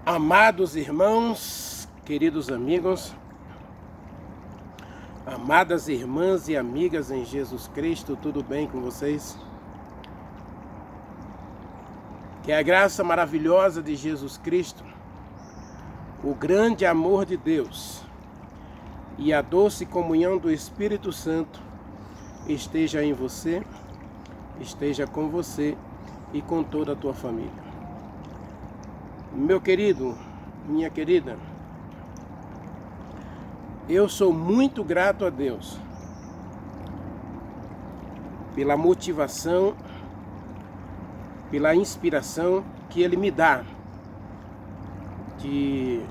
Amados irmãos, queridos amigos, amadas irmãs e amigas em Jesus Cristo, tudo bem com vocês? Que a graça maravilhosa de Jesus Cristo, o grande amor de Deus e a doce comunhão do Espírito Santo esteja em você, esteja com você e com toda a tua família. Meu querido, minha querida, eu sou muito grato a Deus pela motivação, pela inspiração que Ele me dá de,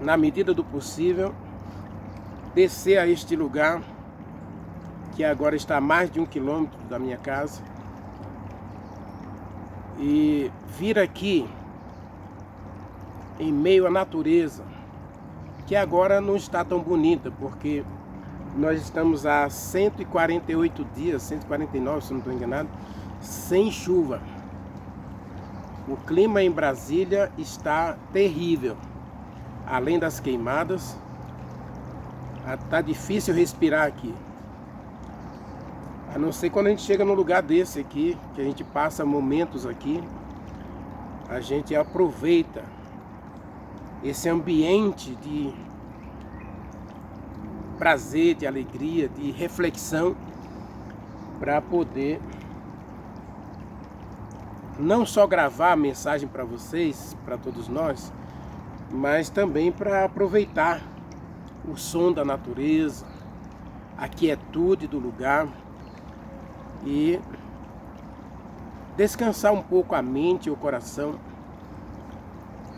na medida do possível, descer a este lugar que agora está a mais de 1 quilômetro da minha casa e vir aqui em meio à natureza, que agora não está tão bonita, porque nós estamos há 148 dias, 149 se não estou enganado, sem chuva. O clima em Brasília está terrível. Além das queimadas, está difícil respirar aqui. A não ser quando a gente chega num lugar desse aqui, que a gente passa momentos aqui, a gente aproveita esse ambiente de prazer, de alegria, de reflexão, para poder não só gravar a mensagem para vocês, para todos nós, mas também para aproveitar o som da natureza, a quietude do lugar e descansar um pouco a mente e o coração.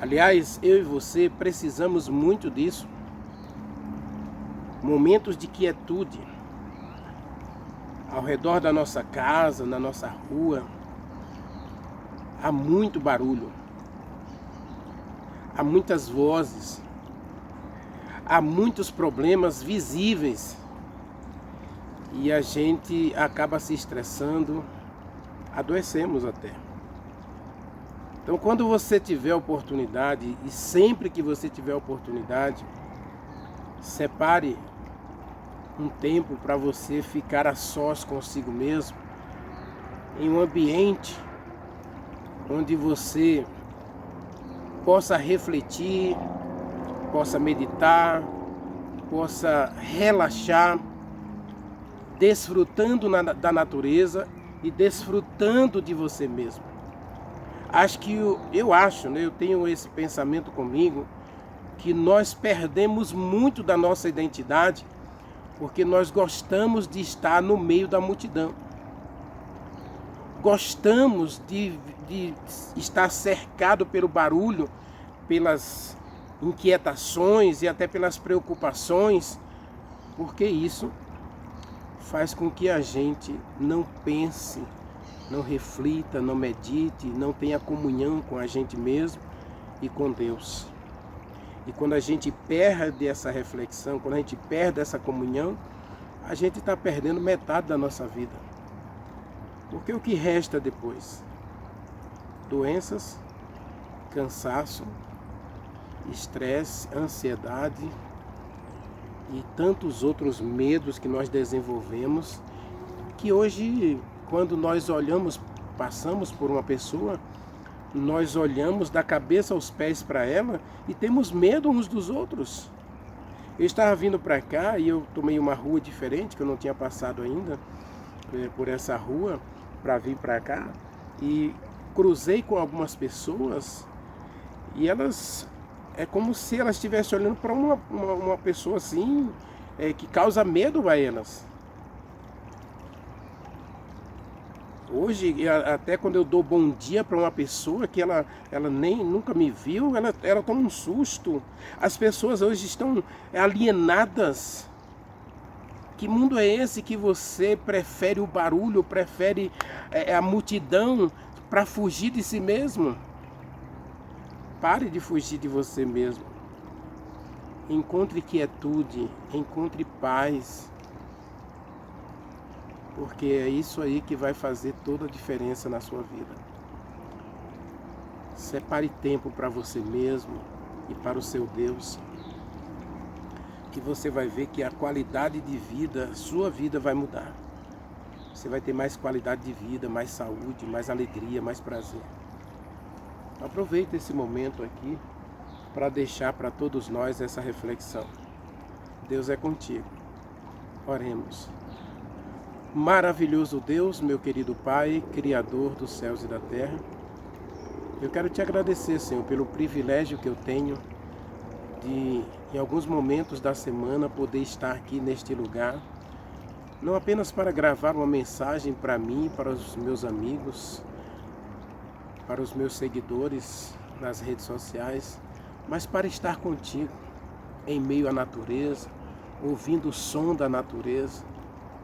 Aliás, eu e você precisamos muito disso. Momentos de quietude ao redor da nossa casa, na nossa rua. Há muito barulho, há muitas vozes, há muitos problemas visíveis e a gente acaba se estressando, adoecemos até. Então, quando você tiver oportunidade, e sempre que você tiver oportunidade, separe um tempo para você ficar a sós consigo mesmo, em um ambiente onde você possa refletir, possa meditar, possa relaxar, desfrutando da natureza e desfrutando de você mesmo. Eu tenho esse pensamento comigo, que nós perdemos muito da nossa identidade porque nós gostamos de estar no meio da multidão. Gostamos de estar cercado pelo barulho, pelas inquietações e até pelas preocupações, porque isso faz com que a gente não pense, não reflita, não medite, não tenha comunhão com a gente mesmo e com Deus. E quando a gente perde essa reflexão, quando a gente perde essa comunhão, a gente está perdendo metade da nossa vida. Porque o que resta depois? Doenças, cansaço, estresse, ansiedade e tantos outros medos que nós desenvolvemos, que hoje, quando nós olhamos, passamos por uma pessoa, nós olhamos da cabeça aos pés para ela e temos medo uns dos outros. Eu estava vindo para cá e eu tomei uma rua diferente, que eu não tinha passado ainda por essa rua, para vir para cá, e cruzei com algumas pessoas e elas, é como se elas estivessem olhando para uma pessoa assim, que causa medo a elas. Hoje, até quando eu dou bom dia para uma pessoa que ela nem nunca me viu, ela toma um susto. As pessoas hoje estão alienadas. Que mundo é esse que você prefere o barulho, prefere a multidão para fugir de si mesmo? Pare de fugir de você mesmo. Encontre quietude, encontre paz. Porque é isso aí que vai fazer toda a diferença na sua vida. Separe tempo para você mesmo e para o seu Deus. Que você vai ver que a qualidade de vida, sua vida vai mudar. Você vai ter mais qualidade de vida, mais saúde, mais alegria, mais prazer. Aproveite esse momento aqui para deixar para todos nós essa reflexão. Deus é contigo. Oremos. Maravilhoso Deus, meu querido Pai, Criador dos céus e da terra, eu quero te agradecer, Senhor, pelo privilégio que eu tenho de, em alguns momentos da semana, poder estar aqui neste lugar, não apenas para gravar uma mensagem para mim, para os meus amigos, para os meus seguidores nas redes sociais, mas para estar contigo, em meio à natureza, ouvindo o som da natureza,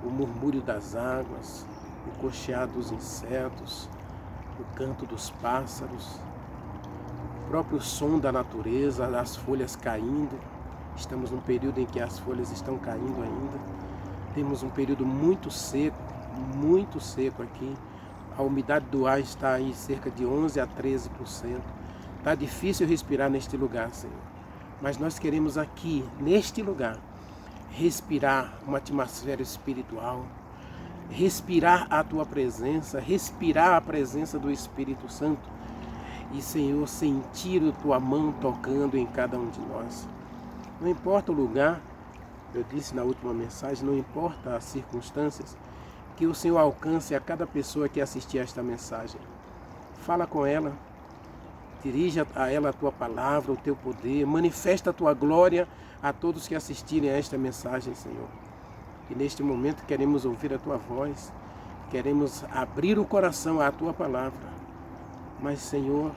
o murmúrio das águas, o cochear dos insetos, o canto dos pássaros, o próprio som da natureza, as folhas caindo. Estamos num período em que as folhas estão caindo ainda. Temos um período muito seco aqui. A umidade do ar está aí cerca de 11 a 13%. Está difícil respirar neste lugar, Senhor. Mas nós queremos aqui, neste lugar, respirar uma atmosfera espiritual, respirar a Tua presença, respirar a presença do Espírito Santo e, Senhor, sentir a Tua mão tocando em cada um de nós. Não importa o lugar, eu disse na última mensagem, não importa as circunstâncias, que o Senhor alcance a cada pessoa que assistir a esta mensagem. Fala com ela, dirija a ela a Tua palavra, o Teu poder, manifesta a Tua glória a todos que assistirem a esta mensagem, Senhor. E neste momento queremos ouvir a Tua voz, queremos abrir o coração à Tua palavra. Mas, Senhor,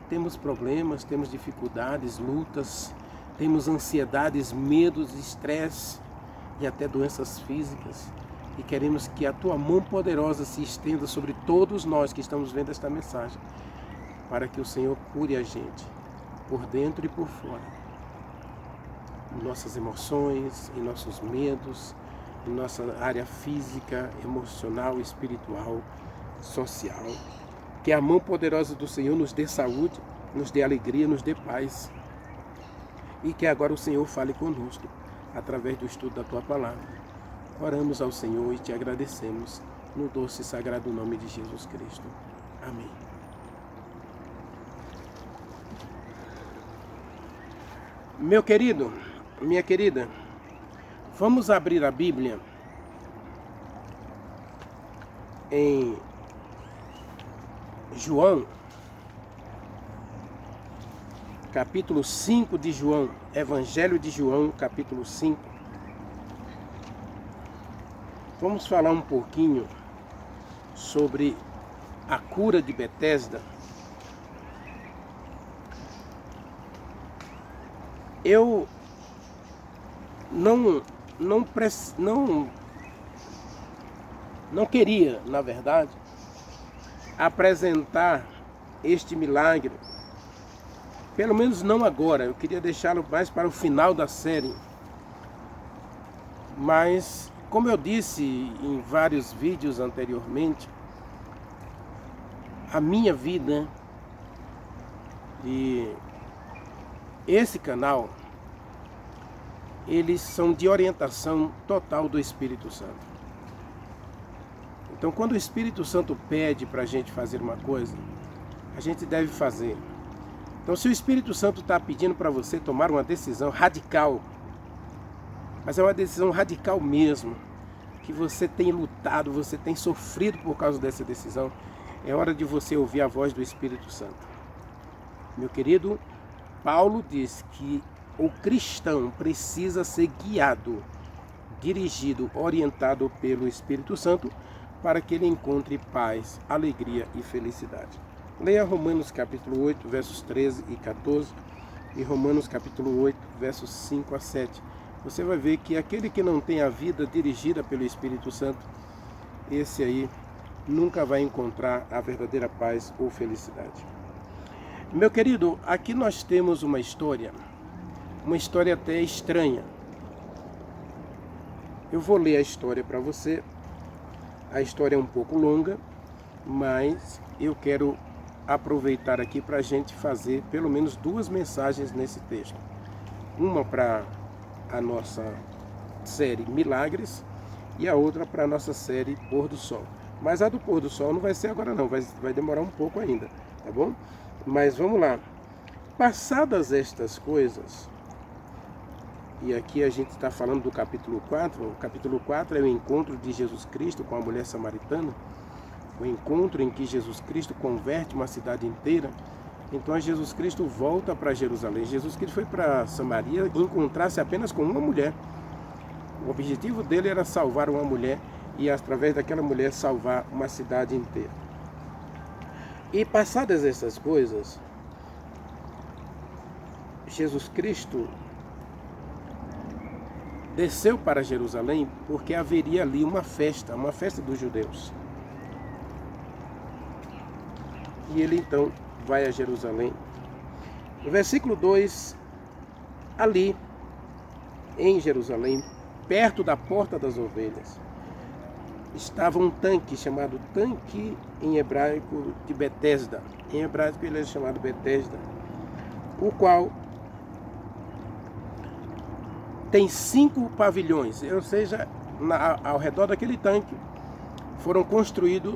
temos problemas, temos dificuldades, lutas, temos ansiedades, medos, estresse e até doenças físicas. E queremos que a Tua mão poderosa se estenda sobre todos nós que estamos vendo esta mensagem, para que o Senhor cure a gente, por dentro e por fora. Em nossas emoções, em nossos medos, em nossa área física, emocional, espiritual, social. Que a mão poderosa do Senhor nos dê saúde, nos dê alegria, nos dê paz. E que agora o Senhor fale conosco, através do estudo da Tua palavra. Oramos ao Senhor e te agradecemos, no doce e sagrado nome de Jesus Cristo. Amém. Meu querido, minha querida, vamos abrir a Bíblia em João, capítulo 5 de João, Evangelho de João, capítulo 5. Vamos falar um pouquinho sobre a cura de Betesda. Eu não queria, na verdade, apresentar este milagre, pelo menos não agora. Eu queria deixá-lo mais para o final da série. Mas, como eu disse em vários vídeos anteriormente, a minha vida e esse canal, eles são de orientação total do Espírito Santo. Então, quando o Espírito Santo pede para a gente fazer uma coisa, a gente deve fazer. Então, se o Espírito Santo está pedindo para você tomar uma decisão radical, mas é uma decisão radical mesmo, que você tem lutado, você tem sofrido por causa dessa decisão, é hora de você ouvir a voz do Espírito Santo. Meu querido, Paulo diz que o cristão precisa ser guiado, dirigido, orientado pelo Espírito Santo para que ele encontre paz, alegria e felicidade. Leia Romanos capítulo 8, versos 13 e 14 e Romanos capítulo 8, versos 5 a 7. Você vai ver que aquele que não tem a vida dirigida pelo Espírito Santo, esse aí nunca vai encontrar a verdadeira paz ou felicidade. Meu querido, aqui nós temos uma história até estranha. Eu vou ler a história para você. A história é um pouco longa, mas eu quero aproveitar aqui para a gente fazer pelo menos 2 mensagens nesse texto. Uma para a nossa série Milagres e a outra para a nossa série Pôr do Sol. Mas a do Pôr do Sol não vai ser agora não, vai demorar um pouco ainda, tá bom? Mas vamos lá. Passadas estas coisas, e aqui a gente está falando do capítulo 4, o capítulo 4 é o encontro de Jesus Cristo com a mulher samaritana, o encontro em que Jesus Cristo converte uma cidade inteira. Então Jesus Cristo volta para Jerusalém. Jesus Cristo foi para Samaria encontrar-se apenas com uma mulher. O objetivo dele era salvar uma mulher e através daquela mulher salvar uma cidade inteira. E passadas essas coisas, Jesus Cristo desceu para Jerusalém porque haveria ali uma festa dos judeus. E ele então vai a Jerusalém. No versículo 2, ali em Jerusalém, perto da porta das ovelhas, estava um tanque chamado tanque em hebraico de Betesda. Em hebraico ele é chamado Betesda, o qual tem 5 pavilhões, ou seja, ao redor daquele tanque foram construídos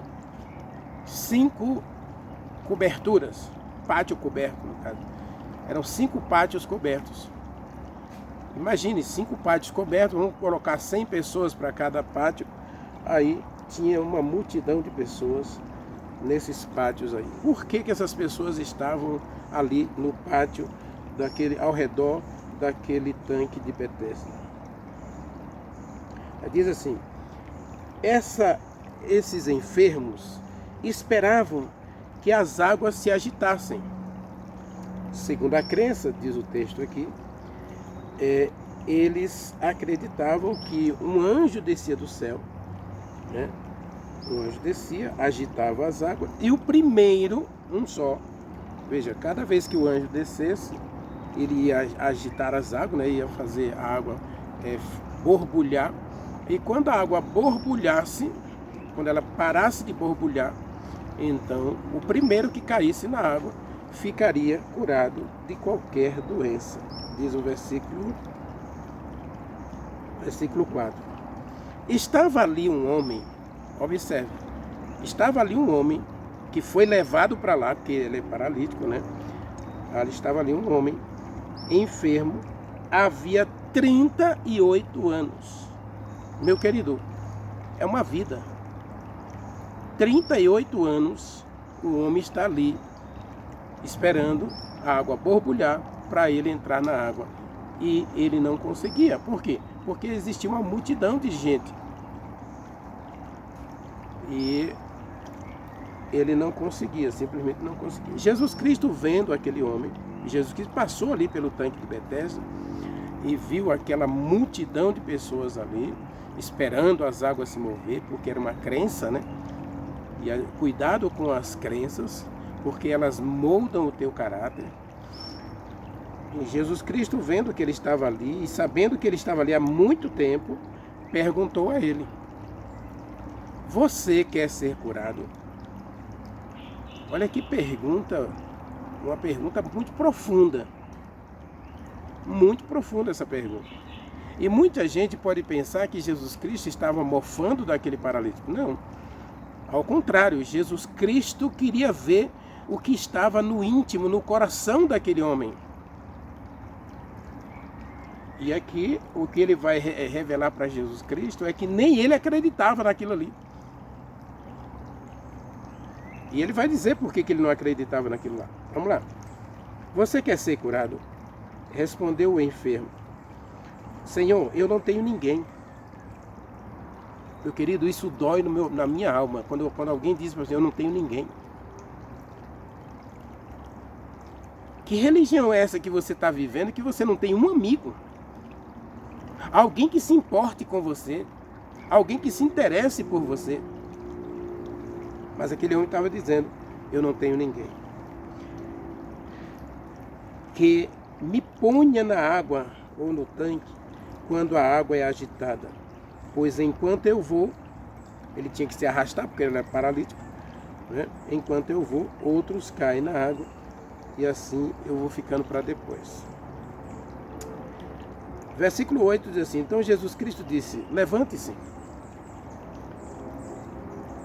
5 coberturas, pátio coberto no caso. Eram 5 pátios cobertos. Imagine, 5 pátios cobertos, vamos colocar 100 pessoas para cada pátio, aí tinha uma multidão de pessoas nesses pátios aí. Por que essas pessoas estavam ali no pátio, ao redor daquele tanque de Betesda? Diz assim, esses enfermos esperavam que as águas se agitassem. Segundo a crença, diz o texto aqui, eles acreditavam que um anjo descia do céu, né? Um anjo descia, agitava as águas, e o primeiro, um só, veja, cada vez que o anjo descesse, ele ia agitar as águas, né? Ia fazer a água borbulhar, e quando a água borbulhasse, quando ela parasse de borbulhar, então o primeiro que caísse na água ficaria curado de qualquer doença. Diz o versículo 4. Estava ali um homem, observe, estava ali um homem que foi levado para lá, porque ele é paralítico, né? Ali estava ali um homem enfermo, havia 38 anos. Meu querido, é uma vida. 38 anos o homem está ali esperando a água borbulhar para ele entrar na água. E ele não conseguia. Por quê? Porque existia uma multidão de gente. E ele não conseguia, simplesmente não conseguia. Jesus Cristo vendo aquele homem, Jesus Cristo passou ali pelo tanque de Betesda e viu aquela multidão de pessoas ali, esperando as águas se mover, porque era uma crença, né? E cuidado com as crenças, porque elas moldam o teu caráter. E Jesus Cristo, vendo que ele estava ali e sabendo que ele estava ali há muito tempo, perguntou a ele: você quer ser curado? Olha que pergunta, uma pergunta muito profunda. Muito profunda essa pergunta. E muita gente pode pensar que Jesus Cristo estava mofando daquele paralítico. Não. Ao contrário, Jesus Cristo queria ver o que estava no íntimo, no coração daquele homem. E aqui, o que ele vai revelar para Jesus Cristo é que nem ele acreditava naquilo ali. E ele vai dizer por que ele não acreditava naquilo lá. Vamos lá. Você quer ser curado? Respondeu o enfermo: Senhor, eu não tenho ninguém. Meu querido, isso dói na minha alma. Quando alguém diz para você, eu não tenho ninguém. Que religião é essa que você está vivendo que você não tem um amigo? Alguém que se importe com você. Alguém que se interesse por você. Mas aquele homem estava dizendo, eu não tenho ninguém. Que me ponha na água ou no tanque quando a água é agitada. Pois enquanto eu vou, ele tinha que se arrastar porque ele era paralítico, né? enquanto eu vou, outros caem na água e assim eu vou ficando para depois. Versículo 8 diz assim: então Jesus Cristo disse: levante-se.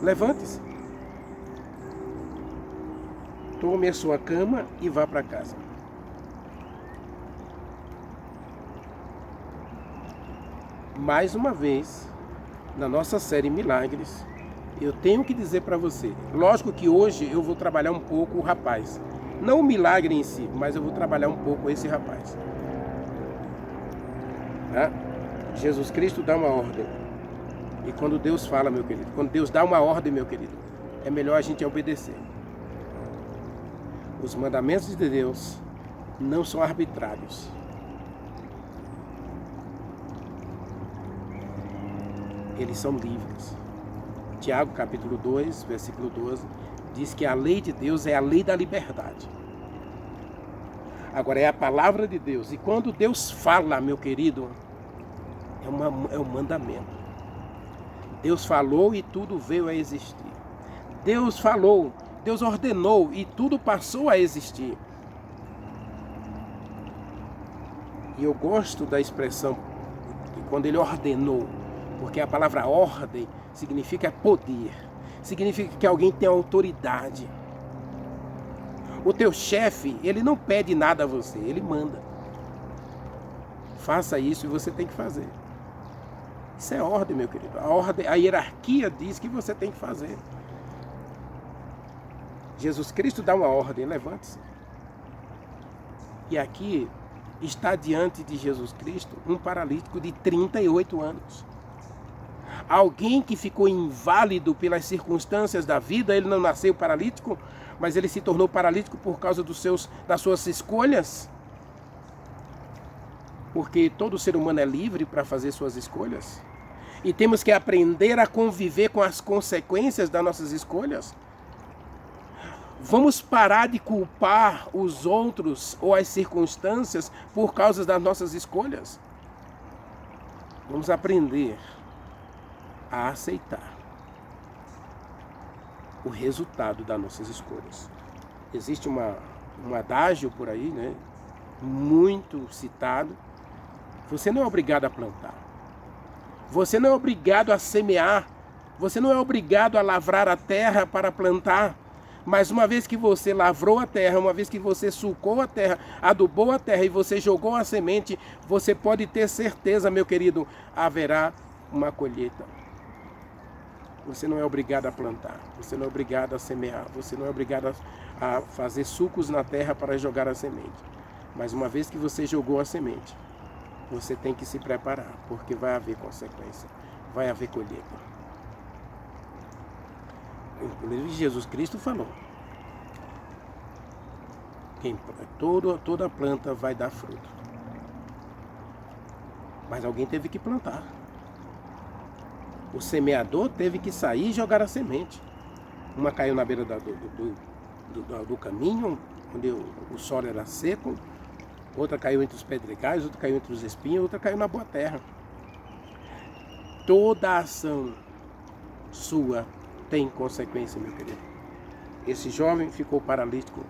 Levante-se. Tome a sua cama e vá para casa. Mais uma vez, na nossa série Milagres, eu tenho que dizer para você, lógico que hoje eu vou trabalhar um pouco o rapaz. Não o milagre em si, mas eu vou trabalhar um pouco esse rapaz. Tá? Jesus Cristo dá uma ordem. E quando Deus fala, meu querido, quando Deus dá uma ordem, meu querido, é melhor a gente obedecer. Os mandamentos de Deus não são arbitrários. Eles são livres. Tiago capítulo 2, versículo 12, diz que a lei de Deus é a lei da liberdade. Agora é a palavra de Deus. E quando Deus fala, meu querido, é um mandamento. Deus falou e tudo veio a existir. Deus falou, Deus ordenou e tudo passou a existir. E eu gosto da expressão quando ele ordenou, porque a palavra ordem significa poder, significa que alguém tem autoridade. O teu chefe, ele não pede nada a você, ele manda. Faça isso e você tem que fazer. Isso é ordem, meu querido. A ordem, a hierarquia diz que você tem que fazer. Jesus Cristo dá uma ordem, levante-se. E aqui está diante de Jesus Cristo um paralítico de 38 anos. Alguém que ficou inválido pelas circunstâncias da vida, ele não nasceu paralítico, mas ele se tornou paralítico por causa das suas escolhas. Porque todo ser humano é livre para fazer suas escolhas. E temos que aprender a conviver com as consequências das nossas escolhas. Vamos parar de culpar os outros ou as circunstâncias por causa das nossas escolhas. Vamos aprender a aceitar o resultado das nossas escolhas. Existe um adágio por aí, né, muito citado. Você não é obrigado a plantar. Você não é obrigado a semear. Você não é obrigado a lavrar a terra para plantar. Mas uma vez que você lavrou a terra, uma vez que você sulcou a terra, adubou a terra e você jogou a semente, você pode ter certeza, meu querido, haverá uma colheita. Você não é obrigado a plantar, você não é obrigado a semear, você não é obrigado a fazer sucos na terra para jogar a semente. Mas uma vez que você jogou a semente, você tem que se preparar, porque vai haver consequência, vai haver colheita. Inclusive Jesus Cristo falou, toda planta vai dar fruto. Mas alguém teve que plantar. O semeador teve que sair e jogar a semente. Uma caiu na beira do caminho, onde o solo era seco. Outra caiu entre os pedregais, outra caiu entre os espinhos, outra caiu na boa terra. Toda ação sua tem consequência, meu querido. Esse jovem ficou paralítico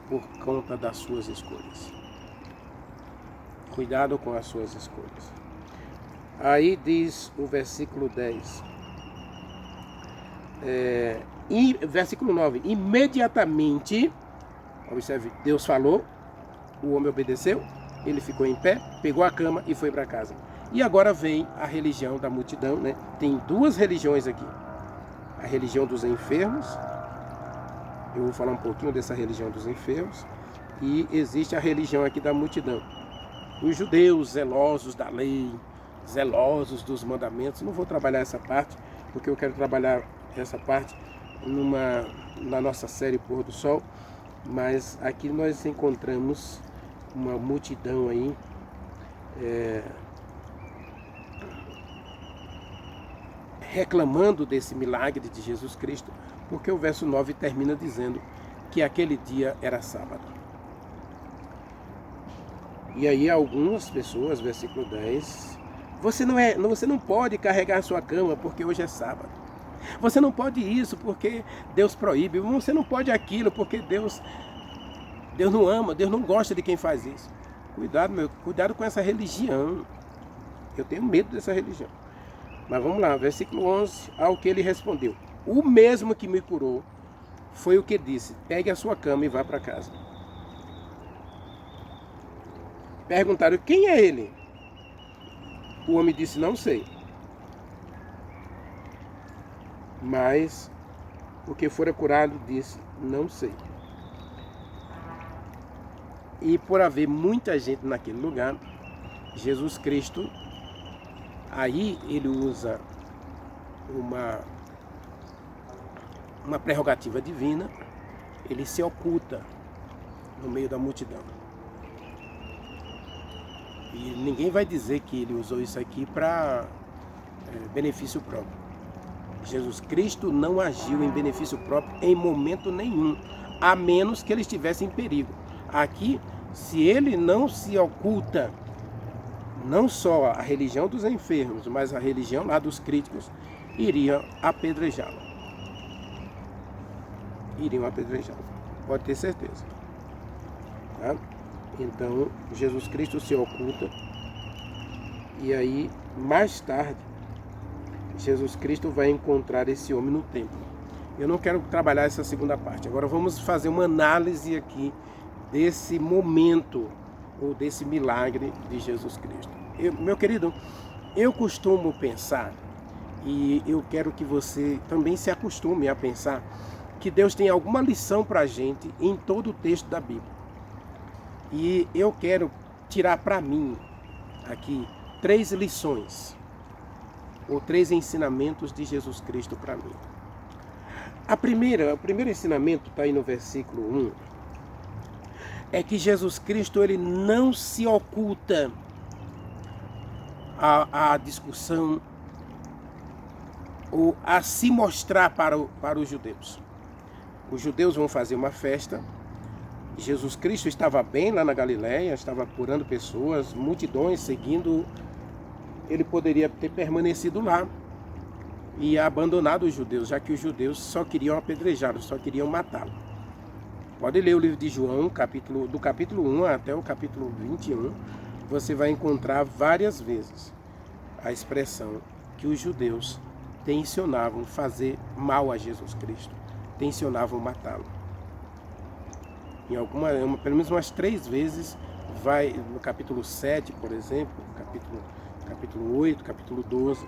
por conta das suas escolhas. Cuidado com as suas escolhas. Aí diz o versículo 10. Versículo 9. Imediatamente, observe, Deus falou, o homem obedeceu, ele ficou em pé, pegou a cama e foi para casa. E agora vem a religião da multidão, né? Tem duas religiões aqui. A religião dos enfermos, eu vou falar um pouquinho dessa religião dos enfermos, e existe a religião aqui da multidão. Os judeus zelosos da lei, zelosos dos mandamentos. Não vou trabalhar essa parte, porque eu quero trabalhar essa parte na nossa série Pôr do Sol, mas aqui nós encontramos uma multidão aí, reclamando desse milagre de Jesus Cristo, porque o verso 9 termina dizendo que aquele dia era sábado. E aí algumas pessoas, versículo 10, você não pode carregar sua cama porque hoje é sábado. Você não pode isso porque Deus proíbe. Você não pode aquilo porque Deus não ama, Deus não gosta de quem faz isso. Cuidado com essa religião. Eu tenho medo dessa religião. Mas vamos lá, versículo 11, ao que ele respondeu. O mesmo que me curou foi o que disse, pegue a sua cama e vá para casa. Perguntaram, quem é ele? O homem disse, não sei. Mas o que fora curado disse, não sei. E por haver muita gente naquele lugar, Jesus Cristo, aí ele usa uma prerrogativa divina, ele se oculta no meio da multidão. E ninguém vai dizer que ele usou isso aqui para benefício próprio. Jesus Cristo não agiu em benefício próprio em momento nenhum, a menos que ele estivesse em perigo. Aqui, se ele não se oculta, não só a religião dos enfermos, mas a religião lá dos críticos, iriam apedrejá-lo. Pode ter certeza. Tá? Então, Jesus Cristo se oculta, e aí, mais tarde, Jesus Cristo vai encontrar esse homem no templo. Eu não quero trabalhar essa segunda parte. Agora vamos fazer uma análise aqui desse momento, ou desse milagre de Jesus Cristo. Meu querido, eu costumo pensar, e eu quero que você também se acostume a pensar, que Deus tem alguma lição para a gente em todo o texto da Bíblia. E eu quero tirar para mim aqui 3 lições, ou 3 ensinamentos de Jesus Cristo para mim. O primeiro ensinamento está aí no versículo 1, é que Jesus Cristo ele não se oculta à discussão ou a se mostrar para os judeus. Os judeus vão fazer uma festa. Jesus Cristo estava bem lá na Galileia, estava curando pessoas, multidões seguindo. Ele poderia ter permanecido lá e abandonado os judeus, já que os judeus só queriam apedrejá-lo, só queriam matá-lo. Pode ler o livro de João, do capítulo 1 até o capítulo 21, você vai encontrar várias vezes a expressão que os judeus tensionavam fazer mal a Jesus Cristo, tensionavam matá-lo. Pelo menos umas 3 vezes, vai no capítulo 7, por exemplo, capítulo 8, capítulo 12,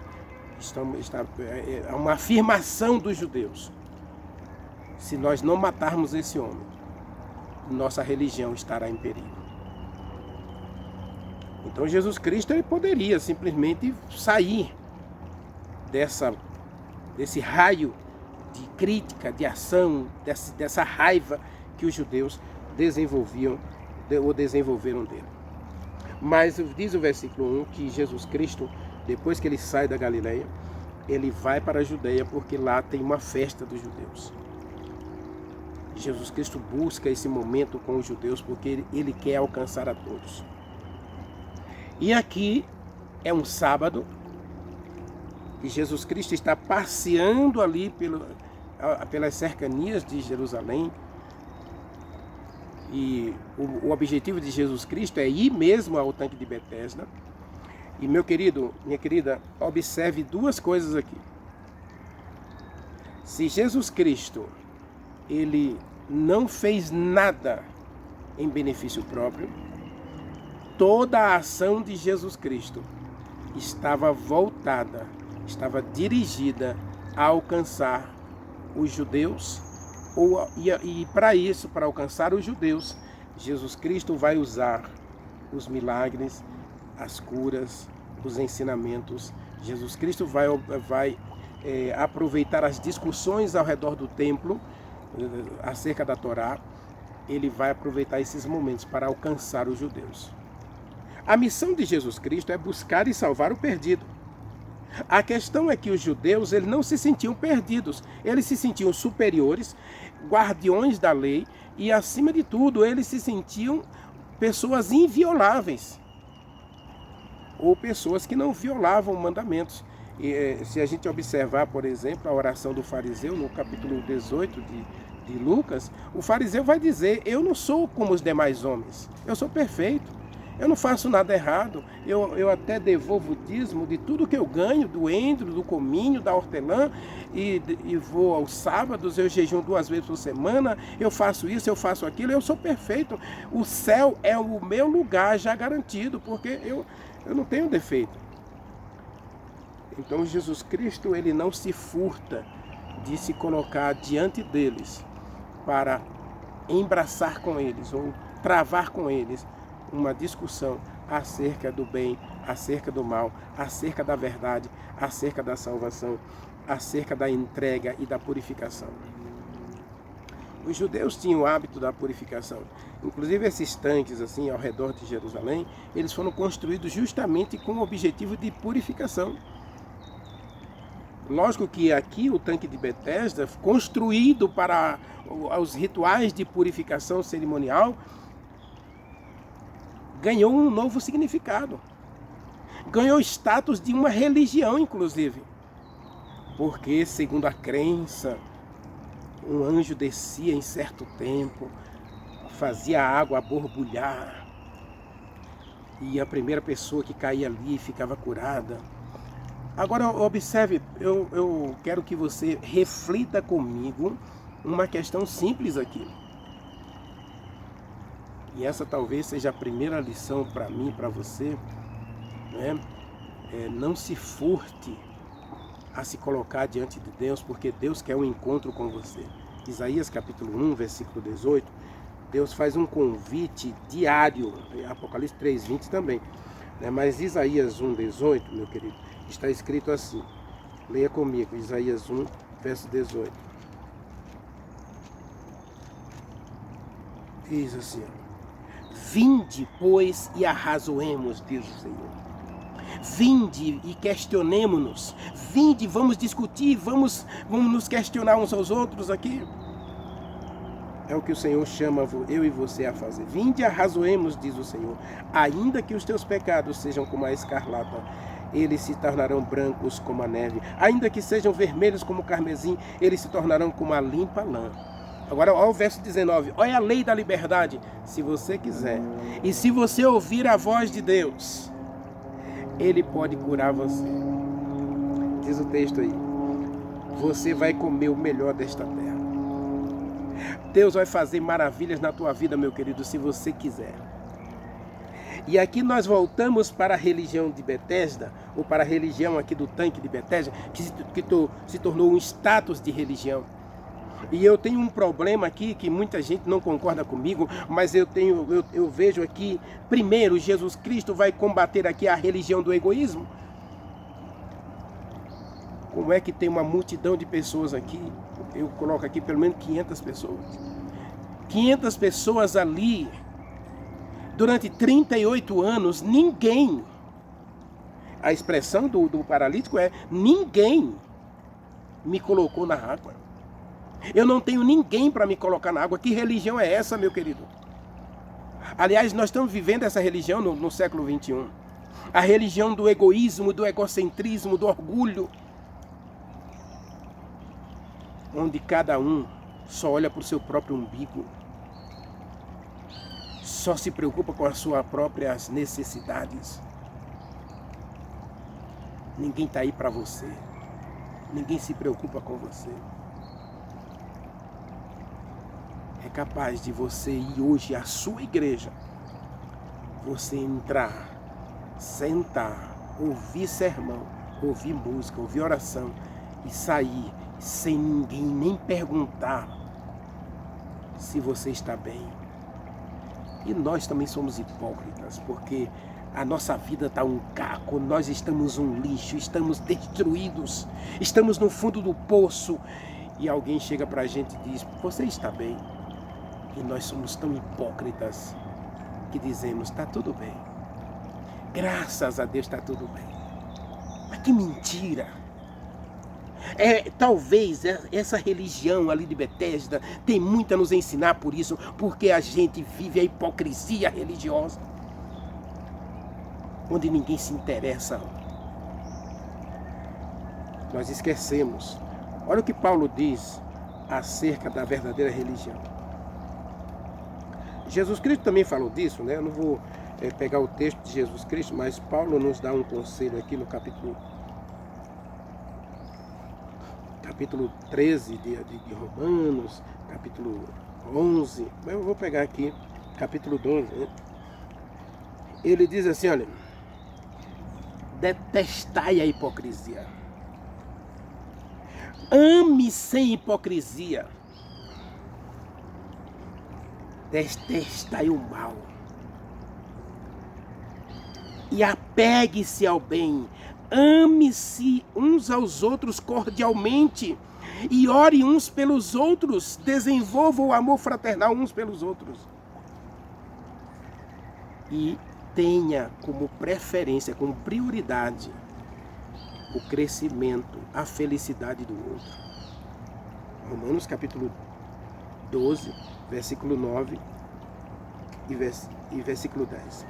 é uma afirmação dos judeus. Se nós não matarmos esse homem, nossa religião estará em perigo. Então Jesus Cristo ele poderia simplesmente sair desse raio de crítica, de ação, dessa raiva que os judeus desenvolveram dele. Mas diz o versículo 1 que Jesus Cristo, depois que ele sai da Galileia, ele vai para a Judeia porque lá tem uma festa dos judeus. Jesus Cristo busca esse momento com os judeus porque ele quer alcançar a todos. E aqui é um sábado e Jesus Cristo está passeando ali pelas cercanias de Jerusalém. E o objetivo de Jesus Cristo é ir mesmo ao tanque de Betesda. E meu querido, minha querida, observe 2 coisas aqui. Se Jesus Cristo, ele não fez nada em benefício próprio, toda a ação de Jesus Cristo estava voltada, estava dirigida a alcançar os judeus. E para isso, para alcançar os judeus, Jesus Cristo vai usar os milagres, as curas, os ensinamentos. Jesus Cristo vai aproveitar as discussões ao redor do templo acerca da Torá. Ele vai aproveitar esses momentos para alcançar os judeus. A missão de Jesus Cristo é buscar e salvar o perdido. A questão é que os judeus eles não se sentiam perdidos, eles se sentiam superiores, guardiões da lei e, acima de tudo, eles se sentiam pessoas invioláveis ou pessoas que não violavam mandamentos. Se a gente observar, por exemplo, a oração do fariseu no capítulo 18 de Lucas, o fariseu vai dizer: eu não sou como os demais homens, eu sou perfeito, eu não faço nada errado, eu até devolvo o dízimo de tudo que eu ganho, do endro, do cominho, da hortelã, e vou aos sábados, eu jejum 2 vezes por semana, eu faço isso, eu faço aquilo, eu sou perfeito. O céu é o meu lugar já garantido, porque eu não tenho defeito. Então Jesus Cristo, ele não se furta de se colocar diante deles para embraçar com eles ou travar com eles uma discussão acerca do bem, acerca do mal, acerca da verdade, acerca da salvação, acerca da entrega e da purificação. Os judeus tinham o hábito da purificação. Inclusive esses tanques assim ao redor de Jerusalém, eles foram construídos justamente com o objetivo de purificação. Lógico que aqui o tanque de Betesda, construído para os rituais de purificação cerimonial, ganhou um novo significado. Ganhou status de uma religião, inclusive. Porque, segundo a crença, um anjo descia em certo tempo, fazia a água borbulhar, e a primeira pessoa que caía ali ficava curada. Agora, observe, eu quero que você reflita comigo uma questão simples aqui. E essa talvez seja a primeira lição para mim, para você, né? Não se furte a se colocar diante de Deus, porque Deus quer um encontro com você. Isaías capítulo 1, versículo 18, Deus faz um convite diário, Apocalipse 3:20 também, né? Mas Isaías 1:18, meu querido, está escrito assim, leia comigo, Isaías 1, verso 18. Diz assim: vinde, pois, e arrazoemos, diz o Senhor. Vinde e questionemo-nos. Vinde, vamos discutir, vamos nos questionar uns aos outros aqui. É o que o Senhor chama eu e você a fazer. Vinde e arrazoemos, diz o Senhor. Ainda que os teus pecados sejam como a escarlata, eles se tornarão brancos como a neve. Ainda que sejam vermelhos como o carmesim, eles se tornarão como a limpa lã. Agora, olha o verso 19. Olha a lei da liberdade. Se você quiser, e se você ouvir a voz de Deus, Ele pode curar você. Diz o texto aí. Você vai comer o melhor desta terra. Deus vai fazer maravilhas na tua vida, meu querido, se você quiser. E aqui nós voltamos para a religião de Betesda, ou para a religião aqui do tanque de Betesda, que se tornou um status de religião. E eu tenho um problema aqui, que muita gente não concorda comigo, mas eu vejo aqui, primeiro, Jesus Cristo vai combater aqui a religião do egoísmo. Como é que tem uma multidão de pessoas aqui? Eu coloco aqui pelo menos 500 pessoas. 500 pessoas ali, durante 38 anos, ninguém, a expressão do paralítico é, ninguém me colocou na água. Eu não tenho ninguém para me colocar na água. Que religião é essa, meu querido? Aliás, nós estamos vivendo essa religião no século 21. A religião do egoísmo, do egocentrismo, do orgulho. Onde cada um só olha para o seu próprio umbigo. Só se preocupa com as suas próprias necessidades. Ninguém está aí para você. Ninguém se preocupa com você. É capaz de você ir hoje à sua igreja, você entrar, sentar, ouvir sermão, ouvir música, ouvir oração e sair sem ninguém nem perguntar se você está bem. E nós também somos hipócritas, porque a nossa vida está um caco, nós estamos um lixo, estamos destruídos, estamos no fundo do poço e alguém chega para a gente e diz, você está bem? E nós somos tão hipócritas que dizemos, está tudo bem. Graças a Deus está tudo bem. Mas que mentira! Talvez essa religião ali de Betesda tem muito a nos ensinar por isso, porque a gente vive a hipocrisia religiosa, onde ninguém se interessa Nós esquecemos. Olha o que Paulo diz acerca da verdadeira religião. Jesus Cristo também falou disso, né? Eu não vou pegar o texto de Jesus Cristo, mas Paulo nos dá um conselho aqui no capítulo 13 de Romanos, capítulo 11, eu vou pegar aqui, capítulo 12, né? Ele diz assim, olha, detestai a hipocrisia, ame sem hipocrisia, detestai o mal e apegue-se ao bem. Ame-se uns aos outros cordialmente e ore uns pelos outros. Desenvolva o amor fraternal uns pelos outros. E tenha como preferência, como prioridade, o crescimento, a felicidade do outro. Romanos capítulo 12, versículo 9 e versículo 10.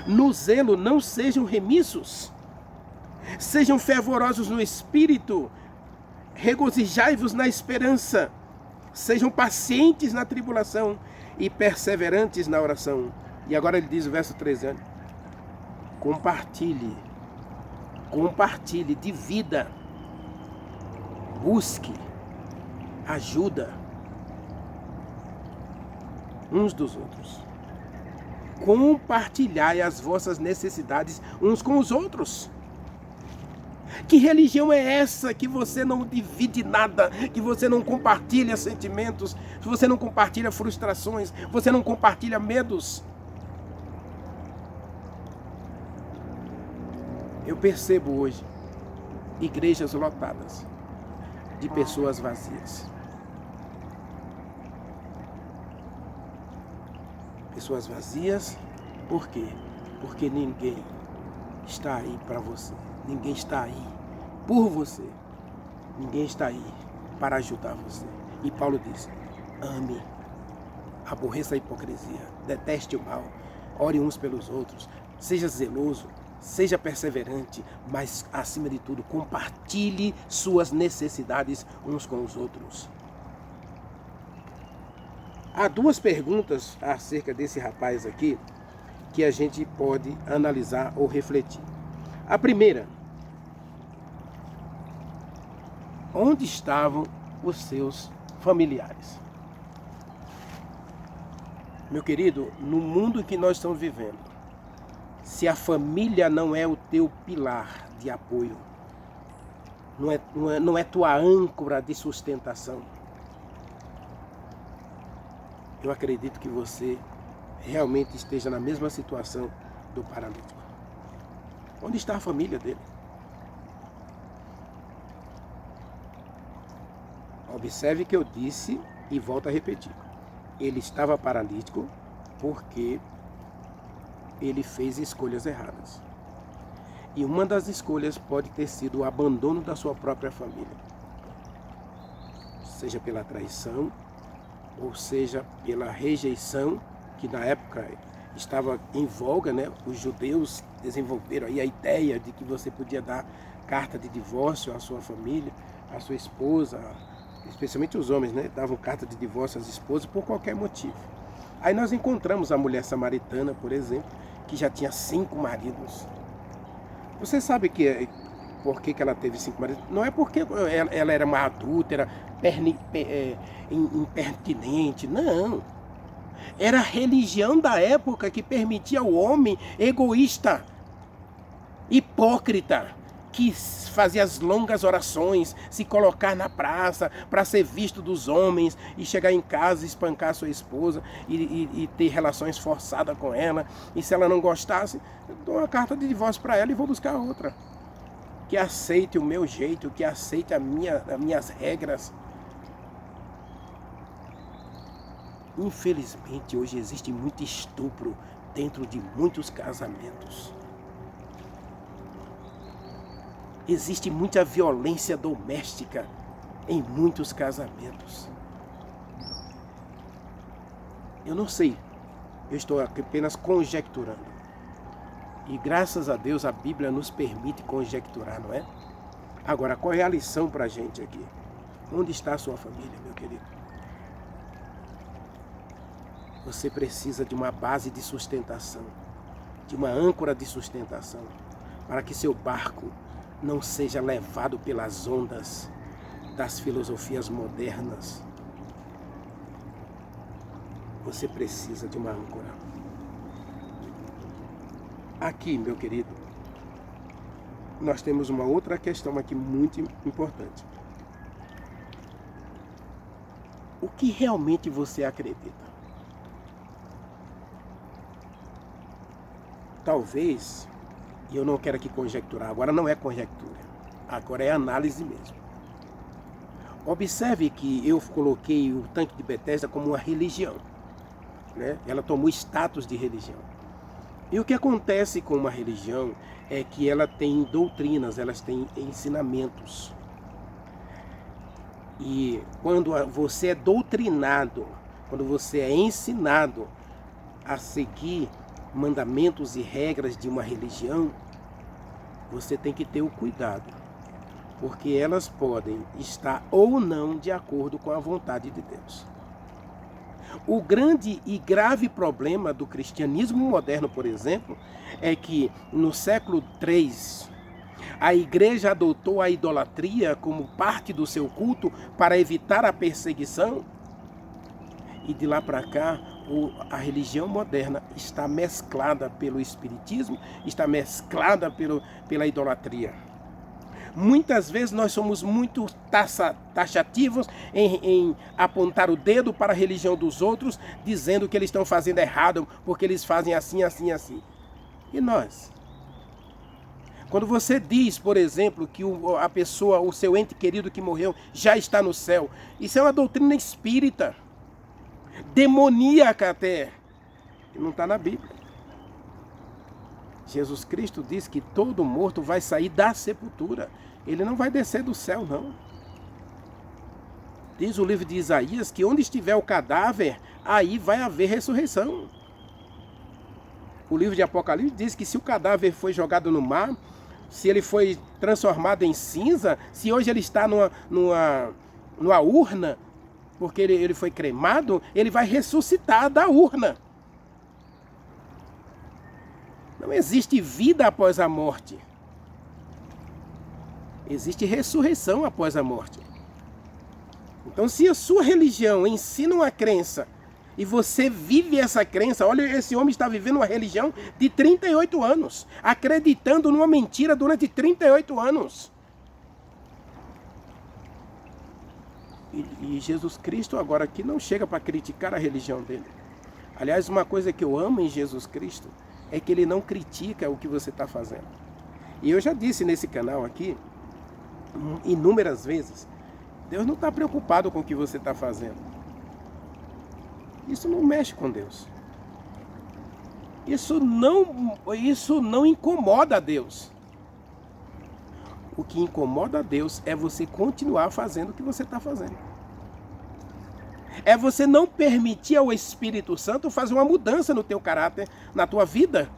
No zelo não sejam remissos, sejam fervorosos no espírito, regozijai-vos na esperança, sejam pacientes na tribulação e perseverantes na oração. E agora ele diz o verso 13, compartilhe, divida, busque ajuda uns dos outros. Compartilhai as vossas necessidades uns com os outros. Que religião é essa que você não divide nada, que você não compartilha sentimentos, que você não compartilha frustrações, você não compartilha medos? Eu percebo hoje igrejas lotadas de pessoas vazias. Pessoas vazias, por quê? Porque ninguém está aí para você. Ninguém está aí por você. Ninguém está aí para ajudar você. E Paulo diz, ame, aborreça a hipocrisia, deteste o mal, ore uns pelos outros, seja zeloso, seja perseverante, mas acima de tudo, compartilhe suas necessidades uns com os outros. Há duas perguntas acerca desse rapaz aqui que a gente pode analisar ou refletir. A primeira, onde estavam os seus familiares? Meu querido, no mundo que nós estamos vivendo, se a família não é o teu pilar de apoio, não é tua âncora de sustentação, eu acredito que você realmente esteja na mesma situação do paralítico. Onde está a família dele? Observe que eu disse e volto a repetir. Ele estava paralítico porque ele fez escolhas erradas. E uma das escolhas pode ter sido o abandono da sua própria família. Seja pela traição, ou seja pela rejeição, que na época estava em voga, né? Os judeus desenvolveram aí a ideia de que você podia dar carta de divórcio à sua família, à sua esposa, especialmente os homens, né? Davam carta de divórcio às esposas por qualquer motivo. Aí nós encontramos a mulher samaritana, por exemplo, que já tinha 5 maridos. Você sabe por que ela teve 5 maridos? Não é porque ela era uma adúltera, impertinente, não. Era a religião da época que permitia ao homem egoísta, hipócrita, que fazia as longas orações, se colocar na praça para ser visto dos homens e chegar em casa e espancar sua esposa e ter relações forçadas com ela. E se ela não gostasse, eu dou uma carta de divórcio para ela e vou buscar outra. Que aceite o meu jeito, que aceite as minhas regras. Infelizmente, hoje existe muito estupro dentro de muitos casamentos. Existe muita violência doméstica em muitos casamentos. Eu não sei, eu estou apenas conjecturando. E graças a Deus a Bíblia nos permite conjecturar, não é? Agora, qual é a lição para a gente aqui? Onde está a sua família, meu querido? Você precisa de uma base de sustentação, de uma âncora de sustentação, para que seu barco não seja levado pelas ondas das filosofias modernas. Você precisa de uma âncora. Aqui, meu querido, nós temos uma outra questão aqui muito importante. O que realmente você acredita? Talvez, e eu não quero aqui conjecturar, agora não é conjectura, agora é análise mesmo. Observe que eu coloquei o tanque de Betesda como uma religião, né? Ela tomou status de religião. E o que acontece com uma religião é que ela tem doutrinas, elas têm ensinamentos. E quando você é doutrinado, quando você é ensinado a seguir mandamentos e regras de uma religião, você tem que ter o cuidado, porque elas podem estar ou não de acordo com a vontade de Deus. O grande e grave problema do cristianismo moderno, por exemplo, é que no século III, a igreja adotou a idolatria como parte do seu culto para evitar a perseguição. E de lá para cá, a religião moderna está mesclada pelo espiritismo, está mesclada pela idolatria. Muitas vezes nós somos muito taxativos em apontar o dedo para a religião dos outros, dizendo que eles estão fazendo errado, porque eles fazem assim, assim, assim. E nós? Quando você diz, por exemplo, que a pessoa, o seu ente querido que morreu, já está no céu, isso é uma doutrina espírita, demoníaca até, que não está na Bíblia. Jesus Cristo diz que todo morto vai sair da sepultura. Ele não vai descer do céu, não. Diz o livro de Isaías que onde estiver o cadáver, aí vai haver ressurreição. O livro de Apocalipse diz que se o cadáver foi jogado no mar, se ele foi transformado em cinza, se hoje ele está numa urna, porque ele foi cremado, ele vai ressuscitar da urna. Não existe vida após a morte. Existe ressurreição após a morte. Então, se a sua religião ensina uma crença e você vive essa crença, olha, esse homem está vivendo uma religião de 38 anos, acreditando numa mentira durante 38 anos. E Jesus Cristo agora aqui não chega para criticar a religião dele. Aliás, uma coisa que eu amo em Jesus Cristo é que ele não critica o que você está fazendo. E eu já disse nesse canal aqui, inúmeras vezes, Deus não está preocupado com o que você está fazendo. Isso não mexe com Deus. Isso não incomoda a Deus. O que incomoda a Deus é você continuar fazendo o que você está fazendo. É você não permitir ao Espírito Santo fazer uma mudança no teu caráter, na tua vida,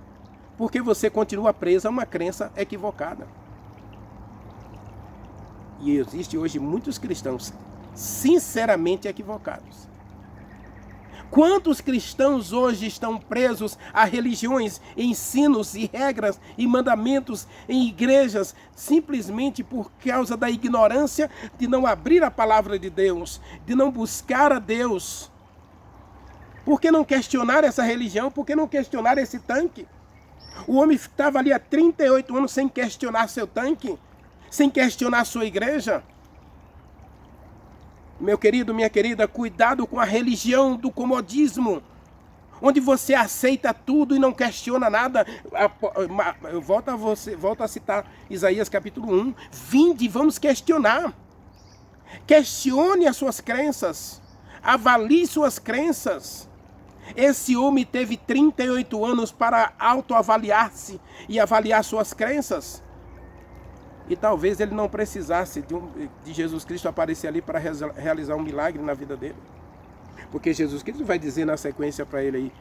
porque você continua preso a uma crença equivocada. E existe hoje muitos cristãos sinceramente equivocados. Quantos cristãos hoje estão presos a religiões, ensinos e regras e mandamentos em igrejas simplesmente por causa da ignorância de não abrir a palavra de Deus, de não buscar a Deus? Por que não questionar essa religião? Por que não questionar esse tanque? O homem estava ali há 38 anos sem questionar seu tanque, sem questionar sua igreja. Meu querido, minha querida, cuidado com a religião do comodismo, onde você aceita tudo e não questiona nada. Eu volto a citar Isaías capítulo 1. Vinde, vamos questionar. Questione as suas crenças. Avalie suas crenças. Esse homem teve 38 anos para autoavaliar-se e avaliar suas crenças. E talvez ele não precisasse de Jesus Cristo aparecer ali para realizar um milagre na vida dele. Porque Jesus Cristo vai dizer na sequência para ele aí: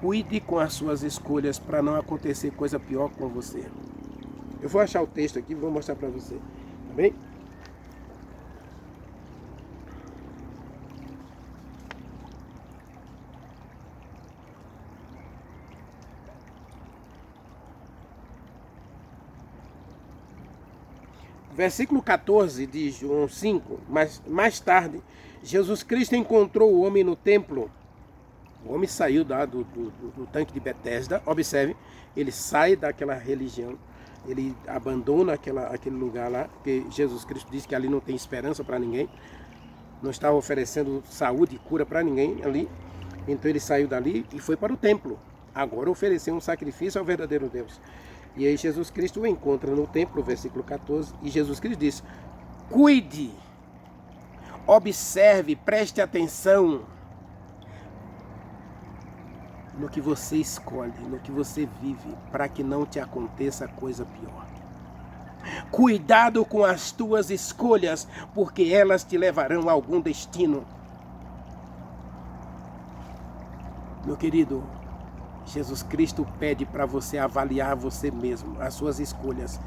cuide com as suas escolhas para não acontecer coisa pior com você. Eu vou achar o texto aqui e vou mostrar para você. Tá bem? Versículo 14 de João 5, mais tarde, Jesus Cristo encontrou o homem no templo. O homem saiu do tanque de Betesda, observe, ele sai daquela religião, ele abandona aquele lugar lá, porque Jesus Cristo disse que ali não tem esperança para ninguém, não estava oferecendo saúde e cura para ninguém ali, então ele saiu dali e foi para o templo, agora ofereceu um sacrifício ao verdadeiro Deus. E aí Jesus Cristo o encontra no templo, versículo 14, e Jesus Cristo diz: cuide, observe, preste atenção no que você escolhe, no que você vive, para que não te aconteça coisa pior. Cuidado com as tuas escolhas, porque elas te levarão a algum destino. Meu querido, Jesus Cristo pede para você avaliar você mesmo, as suas escolhas,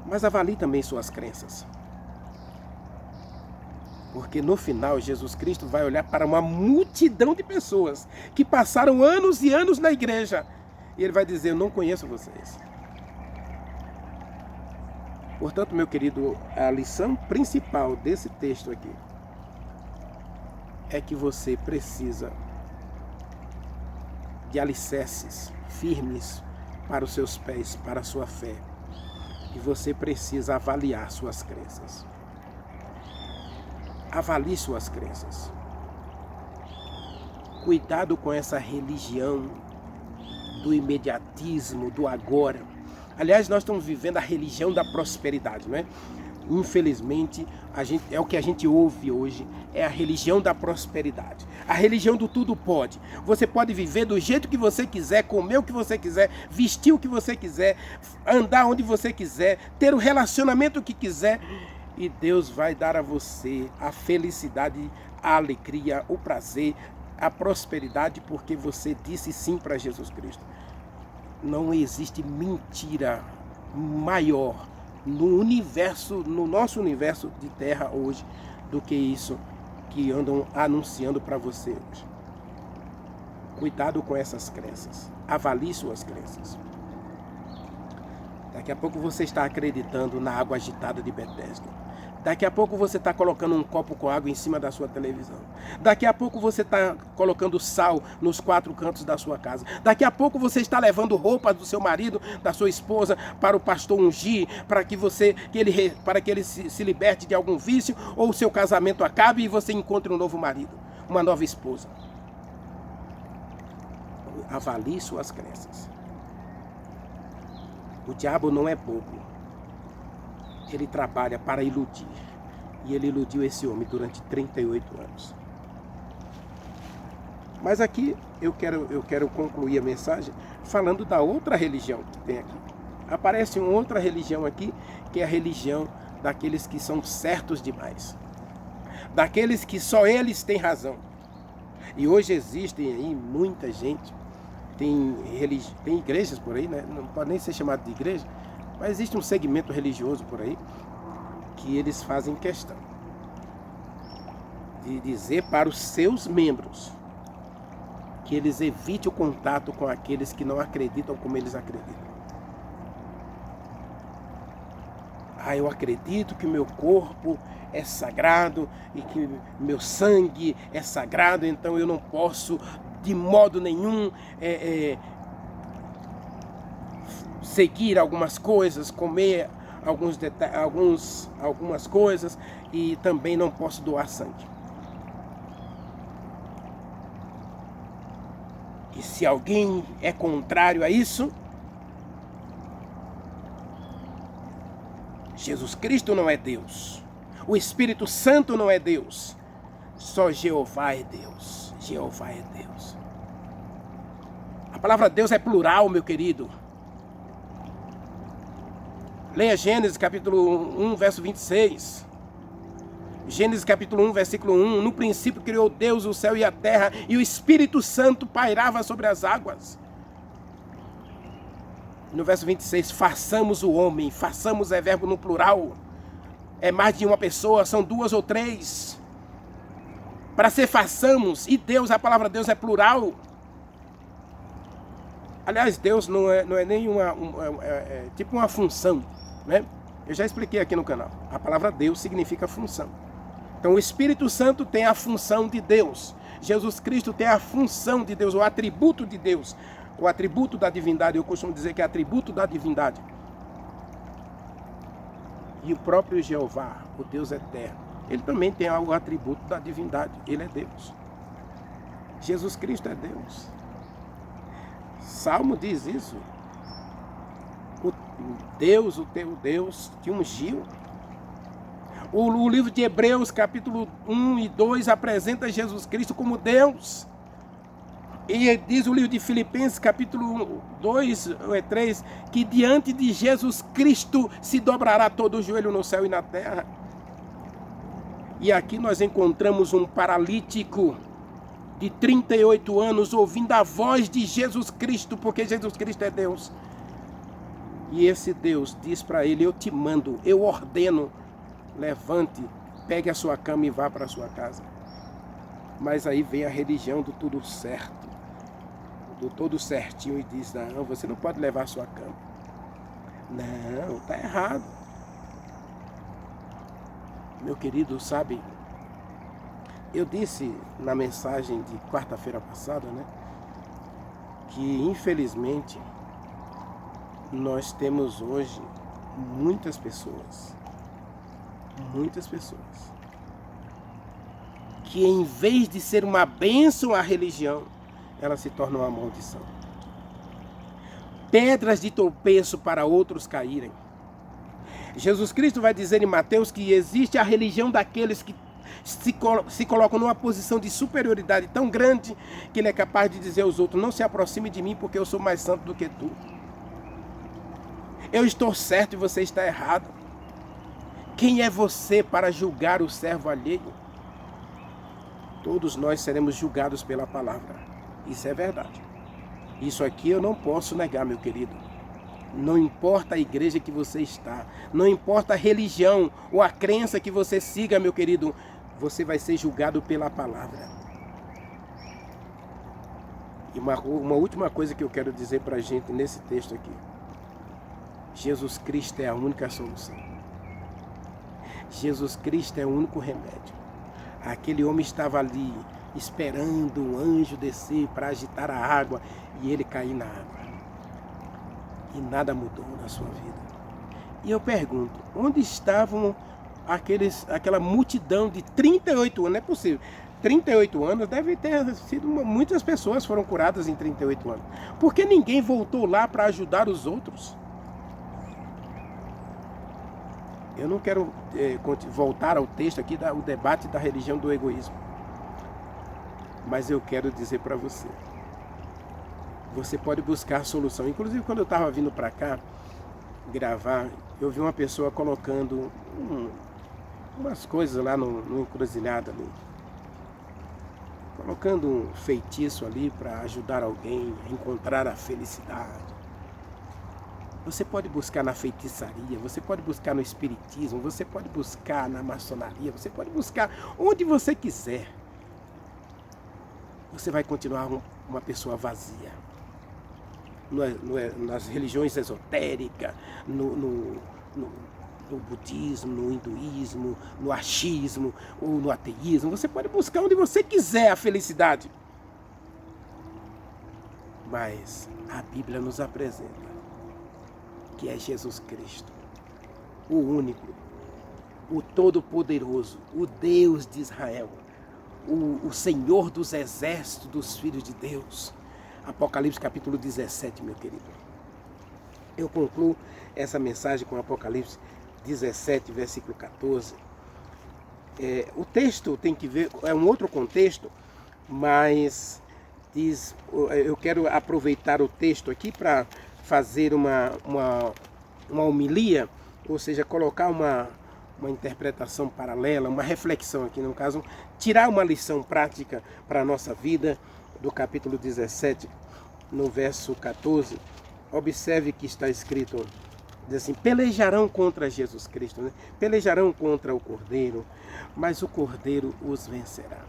mas avalie também suas crenças. Porque no final Jesus Cristo vai olhar para uma multidão de pessoas que passaram anos e anos na igreja e ele vai dizer: eu não conheço vocês. Portanto, meu querido, a lição principal desse texto aqui é que você precisa de alicerces firmes para os seus pés, para a sua fé. E você precisa avaliar suas crenças. Avalie suas crenças. Cuidado com essa religião do imediatismo, do agora. Aliás, nós estamos vivendo a religião da prosperidade, não é? Infelizmente, é o que a gente ouve hoje, é a religião da prosperidade. A religião do tudo pode. Você pode viver do jeito que você quiser, comer o que você quiser, vestir o que você quiser, andar onde você quiser, ter o relacionamento que quiser. E Deus vai dar a você a felicidade, a alegria, o prazer, a prosperidade, porque você disse sim para Jesus Cristo. Não existe mentira maior no universo, no nosso universo de terra hoje, do que isso que andam anunciando para você hoje. Cuidado com essas crenças. Avalie suas crenças. Daqui a pouco você está acreditando na água agitada de Betesda. Daqui a pouco você está colocando um copo com água em cima da sua televisão. Daqui a pouco você está colocando sal nos 4 cantos da sua casa. Daqui a pouco você está levando roupa do seu marido, da sua esposa, para o pastor ungir, para que ele se liberte de algum vício, ou o seu casamento acabe e você encontre um novo marido, uma nova esposa. Avalie suas crenças. O diabo não é bobo. Ele trabalha para iludir. E ele iludiu esse homem durante 38 anos. Mas aqui eu quero concluir a mensagem falando da outra religião que tem aqui. Aparece uma outra religião aqui, que é a religião daqueles que são certos demais. Daqueles que só eles têm razão. E hoje existem aí muita gente, tem igrejas por aí, né? Não pode nem ser chamado de igreja, mas existe um segmento religioso por aí que eles fazem questão de dizer para os seus membros que eles evitem o contato com aqueles que não acreditam como eles acreditam. Eu acredito que o meu corpo é sagrado e que meu sangue é sagrado, então eu não posso de modo nenhum seguir algumas coisas, comer algumas coisas, e também não posso doar sangue. E se alguém é contrário a isso, Jesus Cristo não é Deus, o Espírito Santo não é Deus, só Jeová é Deus. Jeová é Deus. A palavra Deus é plural, meu querido. Leia Gênesis capítulo 1, verso 26. Gênesis capítulo 1, versículo 1. No princípio criou Deus o céu e a terra, e o Espírito Santo pairava sobre as águas. No verso 26, façamos o homem. Façamos é verbo no plural. É mais de uma pessoa, são duas ou três. Para ser façamos, e Deus, a palavra Deus é plural. Aliás, Deus não é nem tipo uma função, né? Eu já expliquei aqui no canal. A palavra Deus significa função. Então o Espírito Santo tem a função de Deus. Jesus Cristo tem a função de Deus, o atributo de Deus. O atributo da divindade, eu costumo dizer que é atributo da divindade. E o próprio Jeová, o Deus eterno, ele também tem o atributo da divindade. Ele é Deus. Jesus Cristo é Deus. Salmo diz isso. O Deus, o teu Deus, te ungiu. O livro de Hebreus, capítulo 1 e 2, apresenta Jesus Cristo como Deus. E diz o livro de Filipenses, capítulo 2 ou 3, que diante de Jesus Cristo se dobrará todo o joelho no céu e na terra. E aqui nós encontramos um paralítico de 38 anos ouvindo a voz de Jesus Cristo, porque Jesus Cristo é Deus. E esse Deus diz para ele: eu te mando, eu ordeno, levante, pegue a sua cama e vá para a sua casa. Mas aí vem a religião do tudo certo, do todo certinho, e diz: não, você não pode levar a sua cama. Não, está errado. Meu querido, sabe, eu disse na mensagem de quarta-feira passada, né, que infelizmente nós temos hoje muitas pessoas, que em vez de ser uma bênção à religião, ela se torna uma maldição. Pedras de tropeço para outros caírem. Jesus Cristo vai dizer em Mateus que existe a religião daqueles que se colocam numa posição de superioridade tão grande que ele é capaz de dizer aos outros: não se aproxime de mim porque eu sou mais santo do que tu. Eu estou certo e você está errado. Quem é você para julgar o servo alheio? Todos nós seremos julgados pela palavra. Isso é verdade. Isso aqui eu não posso negar, meu querido. Não importa a igreja que você está, não importa a religião ou a crença que você siga, meu querido, você vai ser julgado pela palavra. E uma última coisa que eu quero dizer para a gente nesse texto aqui. Jesus Cristo é a única solução. Jesus Cristo é o único remédio. Aquele homem estava ali esperando um anjo descer para agitar a água e ele cair na água. E nada mudou na sua vida. E eu pergunto, onde estavam aquela multidão de 38 anos? Não é possível. 38 anos deve ter sido muitas pessoas foram curadas em 38 anos. Por que ninguém voltou lá para ajudar os outros? Eu não quero voltar ao texto aqui, o debate da religião do egoísmo. Mas eu quero dizer para você. Você pode buscar solução. Inclusive, quando eu estava vindo para cá gravar, eu vi uma pessoa colocando umas coisas lá no encruzilhada ali. Colocando um feitiço ali para ajudar alguém a encontrar a felicidade. Você pode buscar na feitiçaria, você pode buscar no espiritismo, você pode buscar na maçonaria, você pode buscar onde você quiser. Você vai continuar uma pessoa vazia. Nas religiões esotéricas, no budismo, no hinduísmo, no achismo ou no ateísmo. Você pode buscar onde você quiser a felicidade. Mas a Bíblia nos apresenta que é Jesus Cristo, o único, o Todo-Poderoso, o Deus de Israel, o Senhor dos exércitos dos filhos de Deus. Apocalipse capítulo 17, meu querido. Eu concluo essa mensagem com Apocalipse 17, versículo 14. O texto tem que ver, é um outro contexto, mas eu quero aproveitar o texto aqui para fazer uma homilia, ou seja, colocar uma interpretação paralela, uma reflexão aqui, no caso, tirar uma lição prática para a nossa vida, do capítulo 17, no verso 14, Observe que está escrito, diz assim, pelejarão contra Jesus Cristo, né? Pelejarão contra o Cordeiro, mas o Cordeiro os vencerá.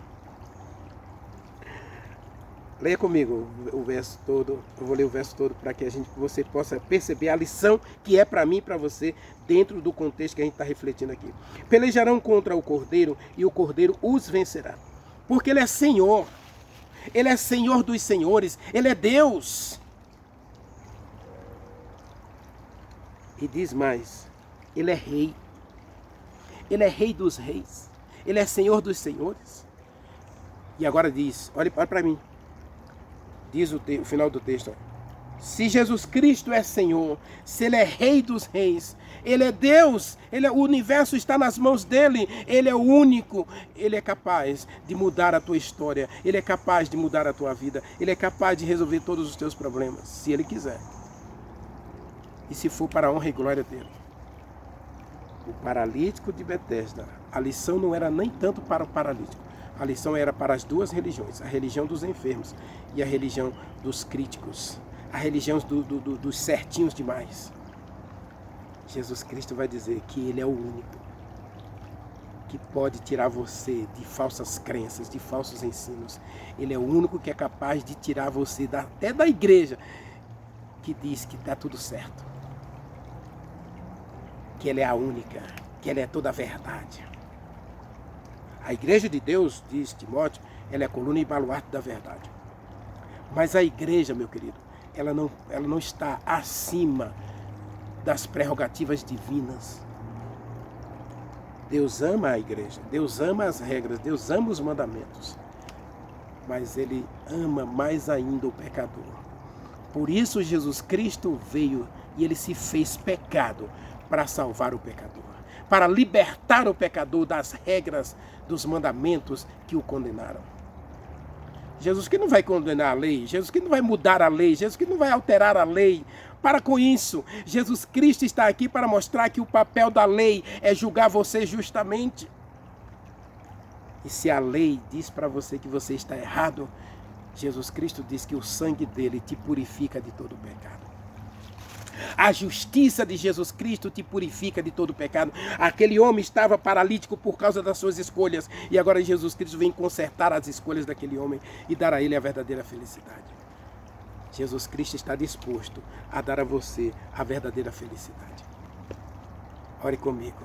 Leia comigo o verso todo, eu vou ler o verso todo para que você possa perceber a lição que é para mim e para você dentro do contexto que a gente está refletindo aqui. Pelejarão contra o Cordeiro e o Cordeiro os vencerá, porque Ele é Senhor dos senhores, Ele é Deus. E diz mais, Ele é Rei dos reis, Ele é Senhor dos senhores. E agora diz, olha para mim, diz o final do texto, se Jesus Cristo é Senhor, se Ele é Rei dos reis, Ele é Deus, o universo está nas mãos dEle, Ele é o único, Ele é capaz de mudar a tua história, Ele é capaz de mudar a tua vida, Ele é capaz de resolver todos os teus problemas, se Ele quiser. E se for para a honra e glória dEle. O paralítico de Betesda, a lição não era nem tanto para o paralítico, a lição era para as duas religiões, a religião dos enfermos e a religião dos críticos, a religião dos certinhos demais. Jesus Cristo vai dizer que Ele é o único que pode tirar você de falsas crenças, de falsos ensinos. Ele é o único que é capaz de tirar você até da igreja que diz que está tudo certo. Que Ele é a única, que Ele é toda a verdade. A igreja de Deus, diz Timóteo, ela é a coluna e baluarte da verdade. Mas a igreja, meu querido, ela não está acima das prerrogativas divinas. Deus ama a igreja, Deus ama as regras, Deus ama os mandamentos. Mas Ele ama mais ainda o pecador. Por isso Jesus Cristo veio e Ele se fez pecado para salvar o pecador, para libertar o pecador das regras, dos mandamentos que o condenaram. Jesus que não vai condenar a lei, Jesus que não vai mudar a lei, Jesus que não vai alterar a lei. Para com isso, Jesus Cristo está aqui para mostrar que o papel da lei é julgar você justamente. E se a lei diz para você que você está errado, Jesus Cristo diz que o sangue dele te purifica de todo o pecado. A justiça de Jesus Cristo te purifica de todo o pecado. Aquele homem estava paralítico por causa das suas escolhas. E agora Jesus Cristo vem consertar as escolhas daquele homem e dar a ele a verdadeira felicidade. Jesus Cristo está disposto a dar a você a verdadeira felicidade. Ore comigo.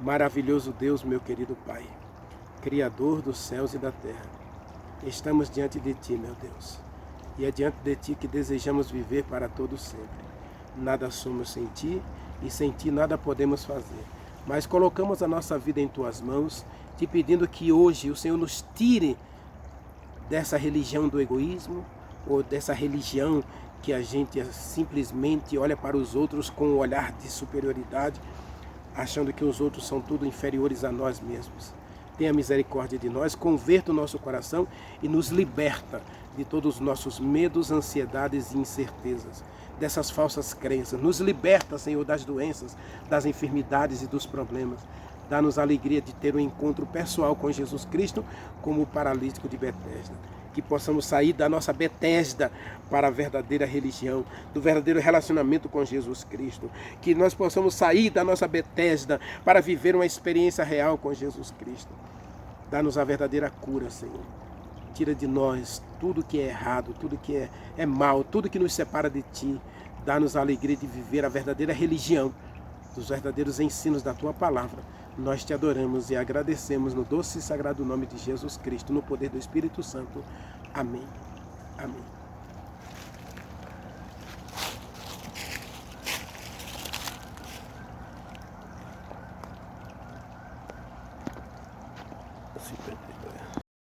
Maravilhoso Deus, meu querido Pai, Criador dos céus e da terra. Estamos diante de Ti, meu Deus. E é diante de Ti que desejamos viver para todo sempre. Nada somos sem Ti e sem Ti nada podemos fazer. Mas colocamos a nossa vida em Tuas mãos, Te pedindo que hoje o Senhor nos tire dessa religião do egoísmo ou dessa religião que a gente simplesmente olha para os outros com um olhar de superioridade, achando que os outros são tudo inferiores a nós mesmos. Tenha misericórdia de nós, converta o nosso coração e nos liberta de todos os nossos medos, ansiedades e incertezas, dessas falsas crenças. Nos liberta, Senhor, das doenças, das enfermidades e dos problemas. Dá-nos a alegria de ter um encontro pessoal com Jesus Cristo, como o paralítico de Betesda. Que possamos sair da nossa Betesda para a verdadeira religião, do verdadeiro relacionamento com Jesus Cristo. Que nós possamos sair da nossa Betesda para viver uma experiência real com Jesus Cristo. Dá-nos a verdadeira cura, Senhor. Tira de nós tudo que é errado, tudo que é mal, tudo que nos separa de Ti. Dá-nos a alegria de viver a verdadeira religião, dos verdadeiros ensinos da Tua palavra. Nós Te adoramos e agradecemos no doce e sagrado nome de Jesus Cristo, no poder do Espírito Santo. Amém. Amém. Assim,